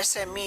SME,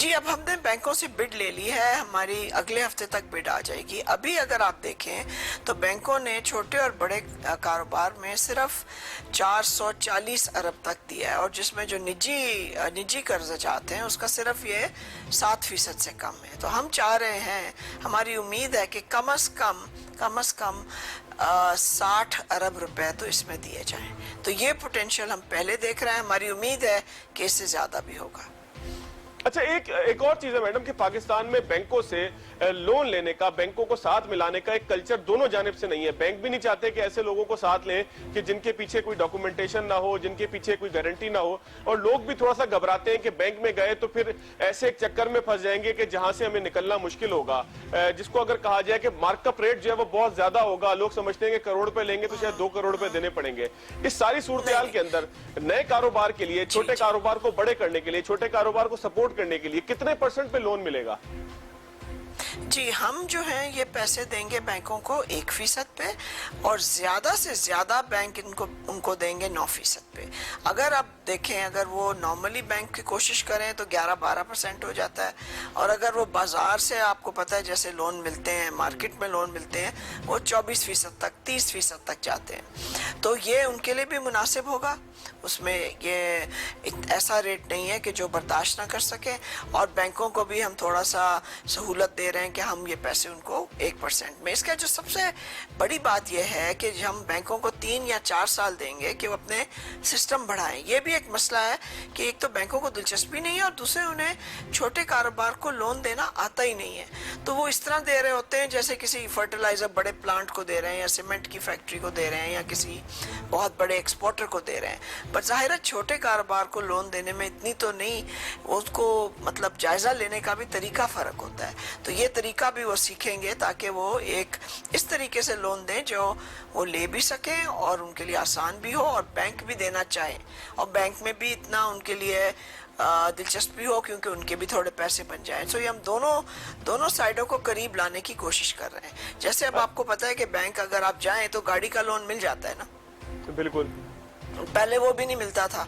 جی اب ہم نے بینکوں سے بڈ لے لی ہے, ہماری اگلے ہفتے تک بڈ آ جائے گی. ابھی اگر آپ دیکھیں تو بینکوں نے چھوٹے اور بڑے کاروبار میں صرف 440 ارب تک دیا ہے, اور جس میں جو نجی قرض جاتے ہیں اس کا صرف یہ 7% سے کم ہے. تو ہم چاہ رہے ہیں, ہماری امید ہے کہ کم از کم 60 ارب روپے تو اس میں دیے جائیں. تو یہ پوٹینشیل ہم پہلے دیکھ رہے ہیں, ہماری امید ہے کہ اس سے زیادہ بھی ہوگا. اچھا ایک اور چیز ہے میڈم کہ پاکستان میں بینکوں سے لون لینے کا, بینکوں کو ساتھ ملانے کا ایک کلچر دونوں جانب سے نہیں ہے. بینک بھی نہیں چاہتے کہ ایسے لوگوں کو ساتھ لیں کہ جن کے پیچھے کوئی ڈاکومنٹیشن نہ ہو, جن کے پیچھے کوئی گارنٹی نہ ہو, اور لوگ بھی تھوڑا سا گھبراتے ہیں کہ بینک میں گئے تو پھر ایسے ایک چکر میں پھنس جائیں گے کہ جہاں سے ہمیں نکلنا مشکل ہوگا. جس کو اگر کہا جائے کہ مارک اپ ریٹ جو ہے وہ بہت زیادہ ہوگا, لوگ سمجھتے ہیں کہ کروڑ روپے لیں گے تو شاید 2 کروڑ روپے دینے پڑیں گے. اس ساری صورتحال کے اندر نئے کاروبار کے لیے, چھوٹے کاروبار کو بڑے کرنے کے لیے, چھوٹے کاروبار کو سپورٹ کرنے کے لیے کتنے % پہ لون ملے گا؟ جی ہم جو ہیں یہ پیسے دیں گے بینکوں کو 1% پہ, اور زیادہ سے زیادہ بینک ان کو دیں گے 9% پہ. اگر آپ دیکھیں, اگر وہ نارملی بینک کی کوشش کریں تو 11-12% ہو جاتا ہے, اور اگر وہ بازار سے آپ کو پتہ ہے جیسے لون ملتے ہیں, مارکیٹ میں لون ملتے ہیں, وہ 24% تک 30% تک جاتے ہیں. تو یہ ان کے لیے بھی مناسب ہوگا, اس میں یہ ایسا ریٹ نہیں ہے کہ جو برداشت نہ کر سکے, اور بینکوں کو بھی ہم تھوڑا سا سہولت دے رہے ہیں کہ ہم یہ پیسے ان کو 1% میں. اس کا جو سب سے بڑی بات یہ ہے کہ ہم بینکوں کو 3 یا 4 سال دیں گے کہ وہ اپنے سسٹم بڑھائیں. یہ بھی ایک مسئلہ ہے کہ ایک تو بینکوں کو دلچسپی نہیں ہے, اور دوسرے انہیں چھوٹے کاروبار کو لون دینا آتا ہی نہیں ہے. تو وہ اس طرح دے رہے ہوتے ہیں جیسے کسی فرٹیلائزر بڑے پلانٹ کو دے رہے ہیں, یا سیمنٹ کی فیکٹری کو دے رہے ہیں, یا کسی بہت بڑے ایکسپورٹر کو دے رہے ہیں. پر ظاہر ہے چھوٹے کاروبار کو لون دینے میں اتنی تو نہیں, اس کو مطلب جائزہ لینے کا بھی طریقہ فرق ہوتا ہے. تو یہ طریقہ بھی وہ سیکھیں گے تاکہ وہ ایک اس طریقے سے لون دیں جو وہ لے بھی سکیں اور ان کے لیے آسان بھی ہو, اور بینک بھی دینا چاہیں, اور بینک میں بھی اتنا ان کے لیے دلچسپی ہو کیونکہ ان کے بھی تھوڑے پیسے بن جائیں. تو یہ ہم دونوں سائڈوں کو قریب لانے کی کوشش کر رہے ہیں. جیسے اب آپ کو پتہ ہے کہ بینک اگر آپ جائیں تو گاڑی کا لون مل جاتا ہے نا, بالکل, پہلے وہ بھی نہیں ملتا تھا,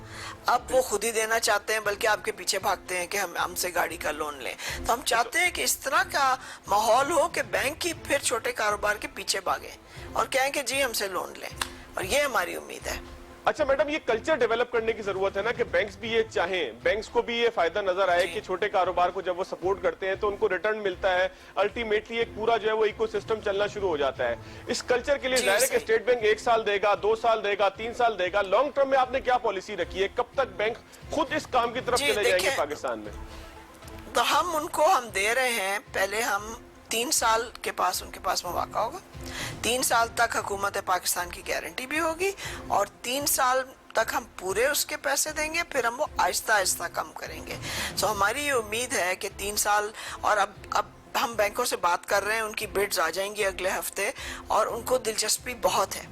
اب وہ خود ہی دینا چاہتے ہیں, بلکہ آپ کے پیچھے بھاگتے ہیں کہ ہم سے گاڑی کا لون لیں. تو ہم چاہتے ہیں کہ اس طرح کا ماحول ہو کہ بینک ہی پھر چھوٹے کاروبار کے پیچھے بھاگیں اور کہیں کہ جی ہم سے لون لیں, اور یہ ہماری امید ہے. اچھا میڈم, یہ کلچر ڈیولپ کرنے کی ضرورت ہے نا کہ بینکس بھی یہ چاہیں, بینکس کو بھی یہ فائدہ نظر آئے کہ چھوٹے کاروبار کو جب وہ سپورٹ کرتے ہیں تو ان کو ریٹرن ملتا ہے, الٹیمیٹلی ایک پورا جو ہے وہ ایکو سسٹم چلنا شروع ہو جاتا ہے. اس کلچر کے لیے ظاہر ہے کہ اسٹیٹ بینک 1 سال دے گا, 2 سال دے گا, 3 سال دے گا. لانگ ٹرم میں آپ نے کیا پالیسی رکھی ہے, کب تک بینک خود اس کام کی طرف چلے جائیں گے پاکستان میں؟ تو ہم ان کو دے رہے ہیں, پہلے ہم 3 سال ان کے پاس مواقع ہوگا, 3 سال تک حکومت پاکستان کی گارنٹی بھی ہوگی, اور 3 سال تک ہم پورے اس کے پیسے دیں گے, پھر ہم وہ آہستہ آہستہ کم کریں گے. سو ہماری یہ امید ہے کہ 3 سال, اور اب ہم بینکوں سے بات کر رہے ہیں, ان کی بڈز آ جائیں گی اگلے ہفتے, اور ان کو دلچسپی بہت ہے,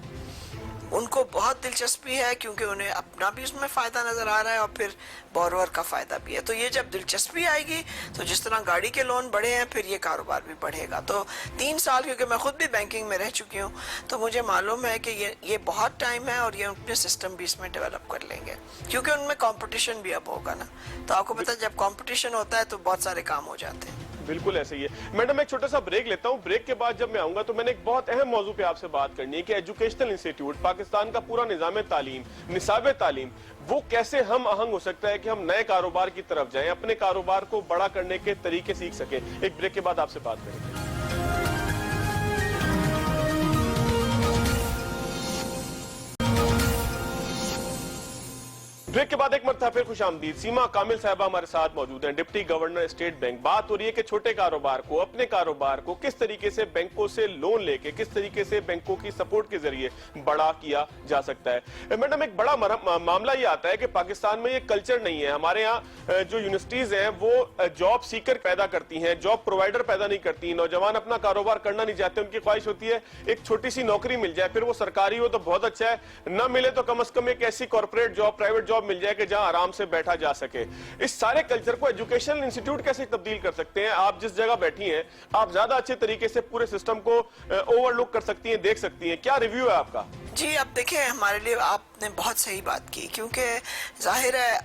ان کو بہت دلچسپی ہے کیونکہ انہیں اپنا بھی اس میں فائدہ نظر آ رہا ہے اور پھر بورور کا فائدہ بھی ہے. تو یہ جب دلچسپی آئے گی تو جس طرح گاڑی کے لون بڑھے ہیں پھر یہ کاروبار بھی بڑھے گا. تو 3 سال, کیونکہ میں خود بھی بینکنگ میں رہ چکی ہوں تو مجھے معلوم ہے کہ یہ بہت ٹائم ہے, اور یہ اپنے سسٹم بھی اس میں ڈیولپ کر لیں گے کیونکہ ان میں کمپٹیشن بھی اب ہوگا نا. تو آپ کو پتہ ہے جب کمپٹیشن ہوتا ہے تو بہت سارے کام ہو جاتے ہیں. بالکل ایسے ہی ہے. میڈم ایک چھوٹا سا بریک لیتا ہوں, بریک کے بعد جب میں آؤں گا تو میں نے ایک بہت اہم موضوع پہ آپ سے بات کرنی ہے کہ ایجوکیشنل انسٹیٹیوٹ, پاکستان کا پورا نظام تعلیم, نصاب تعلیم, وہ کیسے ہم آہنگ ہو سکتا ہے کہ ہم نئے کاروبار کی طرف جائیں, اپنے کاروبار کو بڑا کرنے کے طریقے سیکھ سکیں. ایک بریک کے بعد آپ سے بات کریں گے. بریک کے بعد ایک مرتبہ پھر خوش آمدید. سیما کامل صاحبہ ہمارے ساتھ موجود ہیں, ڈپٹی گورنر اسٹیٹ بینک. بات ہو رہی ہے کہ چھوٹے کاروبار کو, اپنے کاروبار کو کس طریقے سے بینکوں سے لون لے کے, کس طریقے سے بینکوں کی سپورٹ کے ذریعے بڑا کیا جا سکتا ہے. میڈم ایک بڑا معاملہ یہ آتا ہے کہ پاکستان میں یہ کلچر نہیں ہے. ہمارے ہاں جو یونیورسٹیز ہیں وہ جاب سیکر پیدا کرتی ہیں, جاب پرووائڈر پیدا نہیں کرتی. نوجوان اپنا کاروبار کرنا نہیں چاہتے, ان کی خواہش ہوتی ہے ایک چھوٹی سی نوکری مل جائے, پھر وہ سرکاری ہو تو بہت اچھا ہے, نہ ملے تو کم از کم ایک ایسی کارپوریٹ جاب, پرائیویٹ جاب مل جائے کہ جہاں آرام سے بیٹھا جا سکے. اس سارے کلچر کو ایجوکیشنل انسٹیٹیوٹ کیسے تبدیل کر سکتے ہیں؟ آپ جس جگہ بیٹھی ہیں آپ زیادہ اچھے طریقے سے پورے سسٹم کو اوور لک کر سکتی ہیں, دیکھ سکتی ہیں. کیا ریویو ہے آپ کا؟ جی اب دیکھیں ہمارے لیے آپ نے بہت صحیح بات کی، کیونکہ ظاہر ہے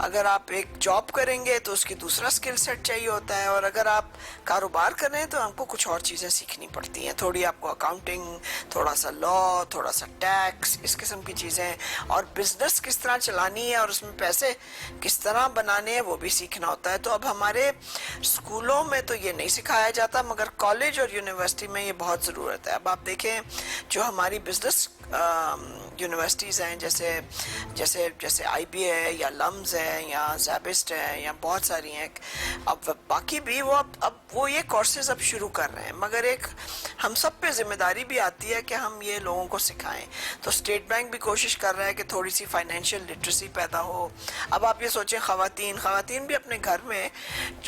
اگر آپ ایک جاب کریں گے تو اس کی دوسرا سکل سیٹ چاہیے ہوتا ہے، اور اگر آپ کاروبار کر رہے ہیں تو آپ کو کچھ اور چیزیں سیکھنی پڑتی ہیں، تھوڑی آپ کو اکاؤنٹنگ، تھوڑا سا لا، تھوڑا سا ٹیکس، اس قسم کی چیزیں، اور بزنس کس طرح چلانی ہے اور اس میں پیسے کس طرح بنانے ہیں وہ بھی سیکھنا ہوتا ہے۔ تو اب ہمارے اسکولوں میں تو یہ نہیں سکھایا جاتا، مگر کالج اور یونیورسٹی میں یہ بہت ضرورت ہے۔ اب آپ دیکھیں جو ہماری بزنس یونیورسٹیز ہیں، جیسے آئی بی ہے یا لمز ہے یا زیبسٹ ہے یا بہت ساری ہیں، اب باقی بھی وہ اب وہ یہ کورسز اب شروع کر رہے ہیں، مگر ایک ہم سب پہ ذمہ داری بھی آتی ہے کہ ہم یہ لوگوں کو سکھائیں۔ تو اسٹیٹ بینک بھی کوشش کر رہا ہے کہ تھوڑی سی فائنینشیل لٹریسی پیدا ہو۔ اب آپ یہ سوچیں خواتین بھی اپنے گھر میں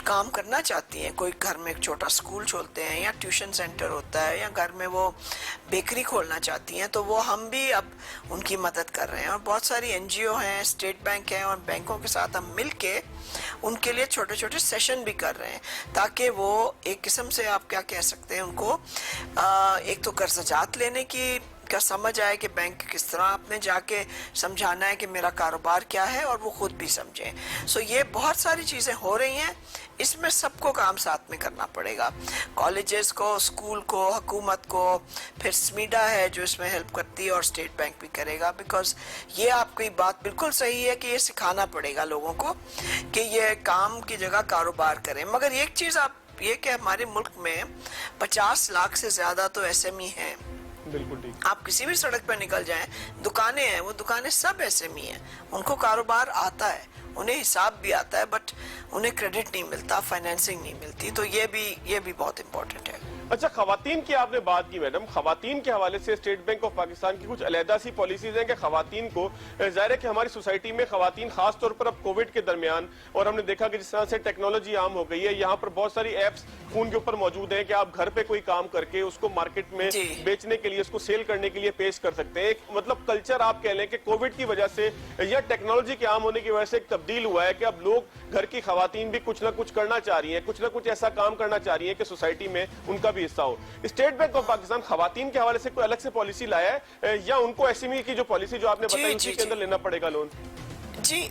کام کرنا چاہتی ہیں، کوئی گھر میں ایک چھوٹا اسکول کھولتے ہیں یا ٹیوشن سینٹر ہوتا ہے یا گھر میں وہ بیکری کھولنا چاہتی ہیں، تو وہ ہم بھی اب ان کی مدد کر رہے ہیں، اور بہت ساری این جی او ہیں، اسٹیٹ بینک ہیں، اور بینکوں کے ساتھ ہم مل کے ان کے لیے چھوٹے چھوٹے سیشن بھی کر رہے ہیں، تاکہ وہ ایک قسم سے آپ کیا کہہ سکتے ہیں ان کو ایک تو قرضات لینے کی کا سمجھ آئے کہ بینک کس طرح آپ نے جا کے سمجھانا ہے کہ میرا کاروبار کیا ہے، اور وہ خود بھی سمجھیں۔ سو یہ بہت ساری چیزیں ہو رہی ہیں، اس میں سب کو کام ساتھ میں کرنا پڑے گا، کالجز کو، اسکول کو، حکومت کو، پھر سمیڈا ہے جو اس میں ہیلپ کرتی ہے، اور اسٹیٹ بینک بھی کرے گا، بیکاز یہ آپ کی بات بالکل صحیح ہے کہ یہ سکھانا پڑے گا لوگوں کو کہ یہ کام کی جگہ کاروبار کریں۔ مگر ایک چیز آپ یہ کہ ہمارے ملک میں 50 لاکھ سے زیادہ تو ایس ایم ای ہیں۔ بالکل ٹھیک۔ آپ کسی بھی سڑک پہ نکل جائیں، دکانیں ہیں، وہ دکانیں سب ایس ایم ای ہیں، ان کو کاروبار آتا ہے، انہیں حساب بھی آتا ہے، بٹ انہیں کریڈٹ نہیں ملتا، فائنینسنگ نہیں ملتی، تو یہ بھی بہت امپورٹنٹ ہے۔ اچھا، خواتین کی آپ نے بات کی میڈم، خواتین کے حوالے سے اسٹیٹ بینک آف پاکستان کی کچھ علیحدہ سی پالیسیز ہیں کہ خواتین کو، ظاہر ہے کہ ہماری سوسائٹی میں خواتین خاص طور پر اب کووڈ کے درمیان، اور ہم نے دیکھا کہ جس طرح سے ٹیکنالوجی عام ہو گئی ہے، یہاں پر بہت ساری ایپس فون کے اوپر موجود ہیں کہ آپ گھر پہ کوئی کام کر کے اس کو مارکیٹ میں بیچنے کے لیے، اس کو سیل کرنے کے لیے پیش کر سکتے ہیں۔ ایک مطلب کلچر آپ کہہ لیں کہ کووڈ کی وجہ سے یا ٹیکنالوجی کے عام ہونے کی وجہ سے ایک تبدیل ہوا ہے کہ اب لوگ، گھر کی خواتین بھی کچھ نہ کچھ کرنا چاہ رہی ہیں، کچھ نہ کچھ ایسا کام کرنا چاہ رہی ہیں کہ سوسائٹی میں ان کا بھی حصہ ہو۔ اسٹیٹ بینک آف پاکستان خواتین کے حوالے سے کوئی الگ سے پالیسی لایا ہے، یا ان کو ایس ایم ای کی جو پالیسی جو آپ نے بتائی اسی کے اندر لینا پڑے گا لون؟ جی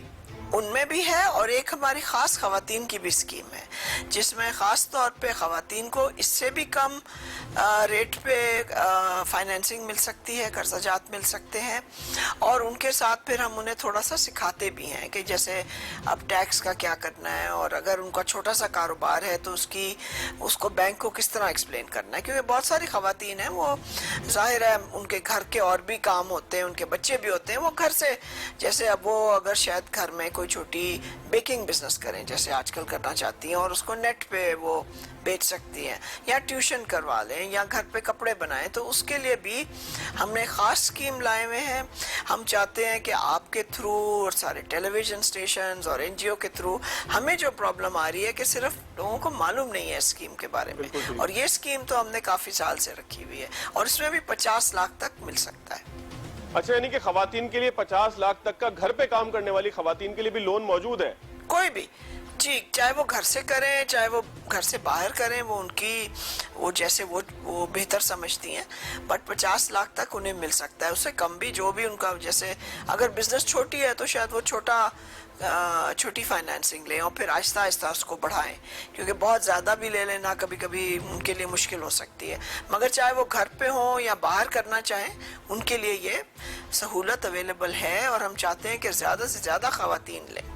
ان میں بھی ہے، اور ایک ہماری خاص خواتین کی بھی اسکیم ہے جس میں خاص طور پہ خواتین کو اس سے بھی کم ریٹ پہ فائنینسنگ مل سکتی ہے، قرضات مل سکتے ہیں، اور ان کے ساتھ پھر ہم انہیں تھوڑا سا سکھاتے بھی ہیں کہ جیسے اب ٹیکس کا کیا کرنا ہے، اور اگر ان کا چھوٹا سا کاروبار ہے تو اس کو بینک کو کس طرح ایکسپلین کرنا ہے، کیونکہ بہت ساری خواتین ہیں وہ ظاہر ہے ان کے گھر کے اور بھی کام ہوتے ہیں، ان کے بچے بھی ہوتے ہیں، وہ گھر سے جیسے اب وہ اگر شاید گھر میں کوئی چھوٹی بیکنگ بزنس کریں جیسے آج کل کرنا چاہتی ہیں، اور اس کو نیٹ پہ وہ بیچ سکتی ہیں، یا ٹیوشن کروا لیں، یا گھر پہ کپڑے بنائیں، تو اس کے لیے بھی ہم نے خاص اسکیم لائے ہوئے ہیں۔ ہم چاہتے ہیں کہ آپ کے تھرو اور سارے ٹیلی ویژن سٹیشنز اور این جی او کے تھرو ہمیں جو پرابلم آ رہی ہے کہ صرف لوگوں کو معلوم نہیں ہے اسکیم کے بارے میں، اور یہ اسکیم تو ہم نے کافی سال سے رکھی ہوئی ہے، اور اس میں بھی 50 لاکھ تک مل سکتا ہے۔ اچھا، یعنی کہ خواتین کے لیے 50 لاکھ تک کا، گھر پہ کام کرنے والی خواتین کے لیے بھی لون موجود ہے؟ کوئی بھی، جی، چاہے وہ گھر سے کریں چاہے وہ گھر سے باہر کریں، وہ ان کی وہ جیسے وہ بہتر سمجھتی ہیں، بٹ 50 لاکھ تک انہیں مل سکتا ہے، اس سے کم بھی، جو بھی ان کا، جیسے اگر بزنس چھوٹی ہے تو شاید وہ چھوٹی فائنینسنگ لیں اور پھر آہستہ آہستہ اس کو بڑھائیں، کیونکہ بہت زیادہ بھی لے لینا کبھی کبھی ان کے لیے مشکل ہو سکتی ہے، مگر چاہے وہ گھر پہ ہوں یا باہر کرنا چاہیں ان کے لیے یہ سہولت اویلیبل ہے، اور ہم چاہتے ہیں کہ زیادہ سے زیادہ خواتین لیں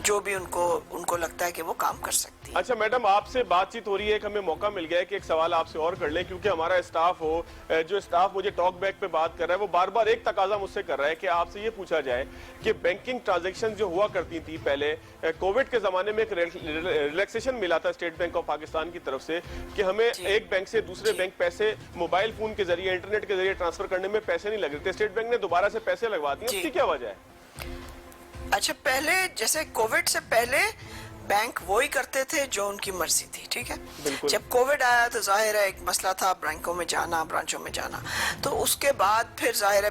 جو بھی ان کو لگتا ہے کہ وہ کام کر سکتی ہے۔ اچھا میڈم، آپ سے بات چیت ہو رہی ہے، ایک ہمیں موقع مل گیا ہے کہ ایک سوال آپ سے اور کر لیں، کیونکہ ہمارا جو اسٹاف مجھے ٹاک بیک پہ بات کر رہا ہے وہ بار بار ایک تقاضا مجھ سے کر رہا ہے کہ آپ سے یہ پوچھا جائے کہ بینکنگ ٹرانزیکشن جو ہوا کرتی تھی پہلے کووڈ کے زمانے میں ایک ریلیکسیشن ملا تھا اسٹیٹ بینک آف پاکستان کی طرف سے کہ ہمیں ایک بینک سے دوسرے بینک پیسے موبائل فون کے ذریعے، انٹرنیٹ کے ذریعے ٹرانسفر کرنے میں پیسے نہیں لگ رہے تھے، اسٹیٹ بینک نے دوبارہ سے پیسے لگوا دیے، اس کی کیا وجہ ہے؟ اچھا، پہلے جیسے کووڈ سے پہلے بینک وہی کرتے تھے جو ان کی مرضی تھی، ٹھیک ہے، جب کووڈ آیا تو ظاہر ہے ایک مسئلہ تھا بینکوں میں جانا، برانچوں میں جانا، تو اس کے بعد پھر ظاہر ہے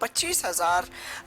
25,000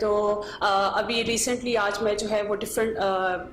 تو ابھی ریسنٹلی آج میں جو ہے وہ ڈفرینٹ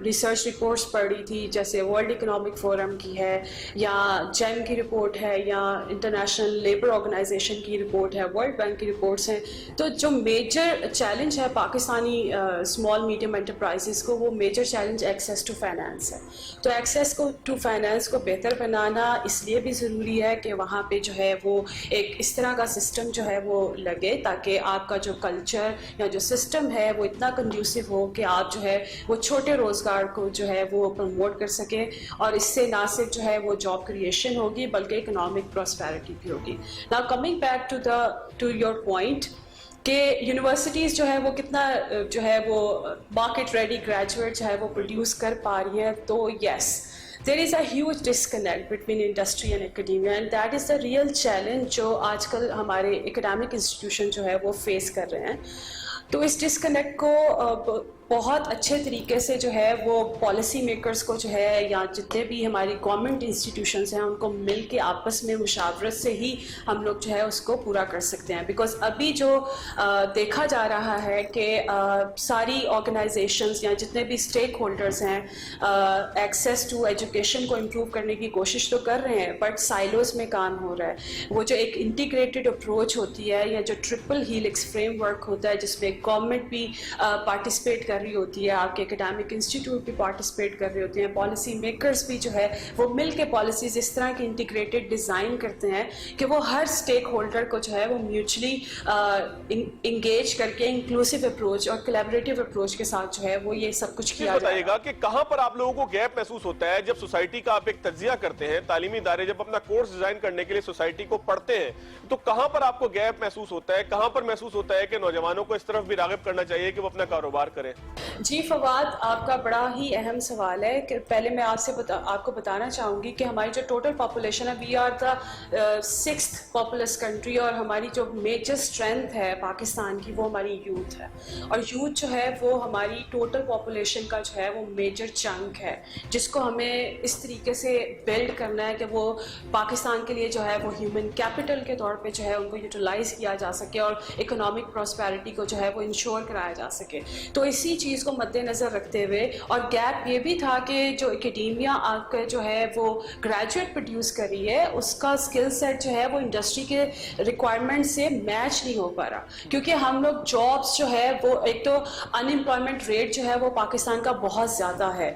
ریسرچ رپورٹس پڑھ رہی تھی, جیسے ورلڈ اکنامک فورم کی ہے یا جیم کی رپورٹ ہے یا انٹرنیشنل لیبر آرگنائزیشن کی رپورٹ ہے, ورلڈ بینک کی رپورٹس ہیں. تو جو میجر چیلنج ہے پاکستانی اسمال میڈیم انٹرپرائزز کو, وہ major challenge access to finance ہے. تو ایکسیس ٹو فائنانس کو بہتر بنانا اس لیے بھی ضروری ہے کہ وہاں پہ جو ہے وہ ایک اس طرح کا سسٹم جو ہے وہ لگے تاکہ آپ کا جو کلچر یا جو سسٹم ہے وہ اتنا کنڈیوسو ہو کہ آپ جو ہے وہ چھوٹے روزگار کو جو ہے وہ پروموٹ کر سکیں, اور اس سے نہ صرف جو ہے وہ جاب کریشن ہوگی بلکہ اکنامک پراسپیرٹی بھی ہوگی. Now coming back to your point کہ یونیورسٹیز جو ہے وہ کتنا جو ہے وہ مارکیٹ ریڈی گریجویٹ جو ہے وہ پروڈیوس کر پا رہی ہیں, تو یس there is a huge disconnect between industry and academia, and that is the real challenge جو آج کل ہمارے اکیڈمک انسٹیٹیوشن جو ہے وہ فیس کر رہے ہیں. تو اس ڈسکنیکٹ کو بہت اچھے طریقے سے جو ہے وہ پالیسی میکرز کو جو ہے یا جتنے بھی ہماری گورنمنٹ انسٹیٹیوشنز ہیں ان کو مل کے آپس میں مشاورت سے ہی ہم لوگ جو ہے اس کو پورا کر سکتے ہیں. بیکاز ابھی جو دیکھا جا رہا ہے کہ ساری آرگنائزیشنز یا جتنے بھی اسٹیک ہولڈرز ہیں ایکسیس ٹو ایجوکیشن کو امپروو کرنے کی کوشش تو کر رہے ہیں, بٹ سائلوز میں کام ہو رہا ہے. وہ جو ایک انٹیگریٹڈ اپروچ ہوتی ہے یا جو ٹرپل ہیلکس فریم ورک ہوتا ہے جس میں گورنمنٹ بھی پارٹیسپیٹ کر رہی ہوتی ہے, آپ کے اکیڈمک انسٹیٹیوٹ بھی پارٹیسپیٹ کر رہے ہوتے ہیں, پالیسی میکرز بھی جو ہے وہ مل کے پالیسیز اس طرح کی انٹیگریٹڈ ڈیزائن کرتے ہیں کہ وہ ہر اسٹیک ہولڈر کو جو ہے وہ میوچلی انگیج کر کے انکلوسیو اپروچ اور کولیبریٹیو اپروچ کے ساتھ جو ہے وہ یہ سب کچھ کیا جائے. بتائیے گا کہ کہاں پر آپ لوگوں کو گیپ محسوس ہوتا ہے جب سوسائٹی کا آپ ایک تجزیہ کرتے ہیں, تعلیمی ادارے جب اپنا کورس ڈیزائن کرنے کے لیے سوسائٹی کو پڑھتے ہیں, تو کہاں پر آپ کو گیپ محسوس ہوتا ہے, کہاں پر محسوس ہوتا ہے کہ نوجوانوں کو اس طرف بھی راغب کرنا چاہیے کہ وہ اپنا کاروبار کریں؟ جی فواد, آپ کا بڑا ہی اہم سوال ہے کہ پہلے میں آپ کو بتانا چاہوں گی کہ ہماری جو ٹوٹل پاپولیشن ہے, we are the 6th populous country, اور ہماری جو میجر اسٹرینتھ ہے پاکستان کی وہ ہماری یوتھ ہے, اور یوتھ جو ہے وہ ہماری ٹوٹل پاپولیشن کا جو ہے وہ میجر چنک ہے جس کو ہمیں اس طریقے سے بلڈ کرنا ہے کہ وہ پاکستان کے لیے جو ہے وہ ہیومن کیپٹل کے طور پہ جو ہے ان کو یوٹیلائز کیا جا سکے اور اکنامک پراسپیرٹی کو جو ہے وہ انشور کرایا جا سکے. تو اسی چیز کو مد نظر رکھتے ہوئے, اور گیپ یہ بھی تھا کہ جو اکیڈیمیا آپ کا جو ہے وہ گریجویٹ پروڈیوس کر رہی ہے اس کا اسکل سیٹ جو ہے وہ انڈسٹری کے ریکوائرمنٹ سے میچ نہیں ہو پا رہا, کیونکہ ہم لوگ جابس جو ہے وہ ایک تو انمپلائمنٹ ریٹ جو ہے وہ پاکستان کا بہت زیادہ ہے.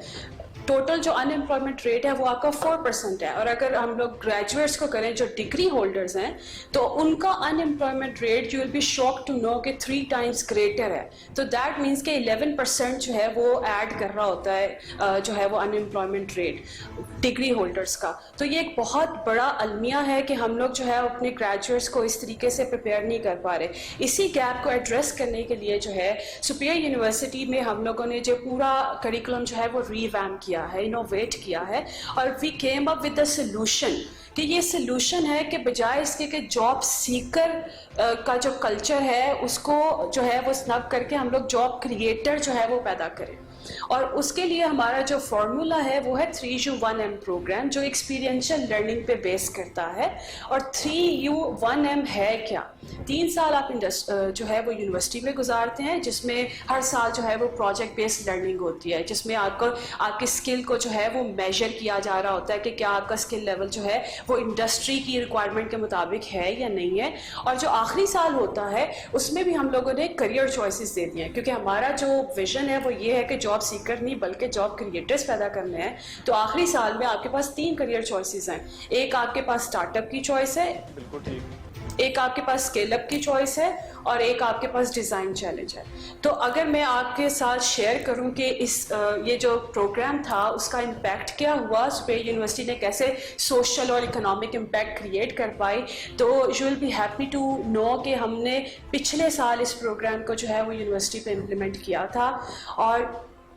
ٹوٹل جو ان امپلائمنٹ ریٹ ہے وہ آپ کا 4% ہے, اور اگر ہم لوگ گریجویٹس کو کریں جو ڈگری ہولڈرز ہیں تو ان کا ان employment rate you will be shock to know کہ 3 times گریٹر ہے. تو دیٹ مینس کہ 11% جو ہے وہ ایڈ کر رہا ہوتا ہے جو ہے وہ ان امپلائمنٹ ریٹ ڈگری ہولڈرس کا. تو یہ ایک بہت بڑا المیہ ہے کہ ہم لوگ جو ہے اپنے گریجویٹس کو اس طریقے سے پریپیئر نہیں کر پا رہے. اسی گیپ کو ایڈریس کرنے کے لیے جو ہے سپیریئر یونیورسٹی میں ہم لوگوں نے جو پورا کریکولم جو ہے وہ ریویمپ کیا ہے, انوویٹ کیا ہے, اور we came up with a solution کہ یہ سلوشن ہے کہ بجائے اس کے کہ جاب سیکر کا جو کلچر ہے اس کو جو ہے وہ سنب کر کے ہم لوگ جاب کریٹر جو ہے وہ پیدا کریں. اور اس کے لیے ہمارا جو فارمولا ہے وہ ہے 3U1M پروگرام, جو ایکسپیرینشل لرننگ پہ بیس کرتا ہے. اور 3U1M ہے کیا؟ 3 سال آپ جو ہے وہ یونیورسٹی میں گزارتے ہیں جس میں ہر سال جو ہے وہ پروجیکٹ بیسڈ لرننگ ہوتی ہے, جس میں آپ کی اسکل کو جو ہے وہ میجر کیا جا رہا ہوتا ہے کہ کیا آپ کا اسکل لیول جو ہے وہ انڈسٹری کی ریکوائرمنٹ کے مطابق ہے یا نہیں ہے. اور جو آخری سال ہوتا ہے اس میں بھی ہم لوگوں نے کریئر چوائسیز دے دی ہیں, کیونکہ ہمارا جو ویژن ہے وہ یہ ہے کہ جاب سیکر نہیں بلکہ جاب کریٹرز پیدا کرنے ہیں. تو آخری سال میں آپ کے پاس 3 کریئر چوائسیز ہیں. ایک آپ کے پاس اسٹارٹ اپ کی چوائس ہے, بالکل ٹھیک, ایک آپ کے پاس اسکیل اپ کی چوائس ہے, اور ایک آپ کے پاس ڈیزائن چیلنج ہے. تو اگر میں آپ کے ساتھ شیئر کروں کہ یہ جو پروگرام تھا اس کا امپیکٹ کیا ہوا, سپیریئر یونیورسٹی نے کیسے سوشل اور اکنامک امپیکٹ کریٹ کر پائی, تو you will be happy to know کہ ہم نے پچھلے سال اس پروگرام کو جو ہے وہ یونیورسٹی پہ امپلیمنٹ کیا تھا. اور